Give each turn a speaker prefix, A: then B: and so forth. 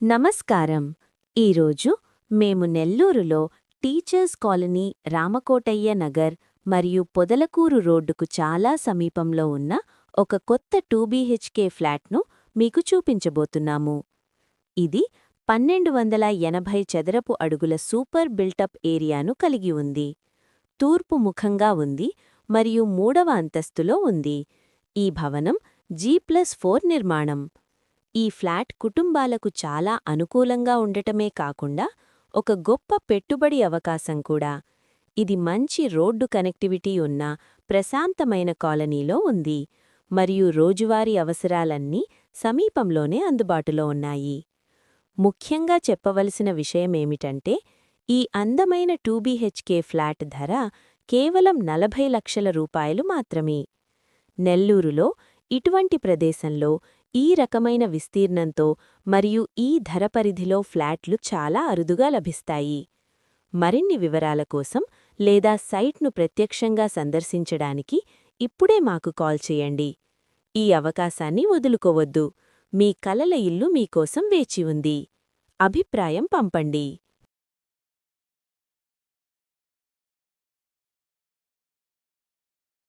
A: నమస్కారం. ఈరోజు మేము నెల్లూరులో టీచర్స్ కాలనీ, రామకోటయ్య నగర్ మరియు పొదలకూరు రోడ్డుకు చాలా సమీపంలో ఉన్న ఒక కొత్త 2 BHK ఫ్లాట్ను మీకు చూపించబోతున్నాము. ఇది 1280 చదరపు అడుగుల సూపర్ బిల్టప్ ఏరియాను కలిగి ఉంది. తూర్పు ముఖంగా ఉంది మరియు 3వ అంతస్తులో ఉంది. ఈ భవనం G+4 నిర్మాణం. ఈ ఫ్లాట్ కుటుంబాలకు చాలా అనుకూలంగా ఉండటమే కాకుండా ఒక గొప్ప పెట్టుబడి అవకాశం కూడా. ఇది మంచి రోడ్డు కనెక్టివిటీ ఉన్న ప్రశాంతమైన కాలనీలో ఉంది మరియు రోజువారీ అవసరాలన్నీ సమీపంలోనే అందుబాటులో ఉన్నాయి. ముఖ్యంగా చెప్పవలసిన విషయమేమిటంటే ఈ అందమైన 2 BHK ఫ్లాట్ ధర కేవలం 40 లక్షల రూపాయలు మాత్రమే. నెల్లూరులో ఇటువంటి ప్రదేశంలో ఈ రకమైన విస్తీర్ణంతో మరియు ఈ ధర పరిధిలో ఫ్లాట్లు చాలా అరుదుగా లభిస్తాయి. మరిన్ని వివరాల కోసం లేదా సైట్ను ప్రత్యక్షంగా సందర్శించడానికి ఇప్పుడే మాకు కాల్ చేయండి. ఈ అవకాశాన్ని వదులుకోవద్దు. మీ కలల ఇల్లు మీకోసం వేచి ఉంది. అభిప్రాయం పంపండి.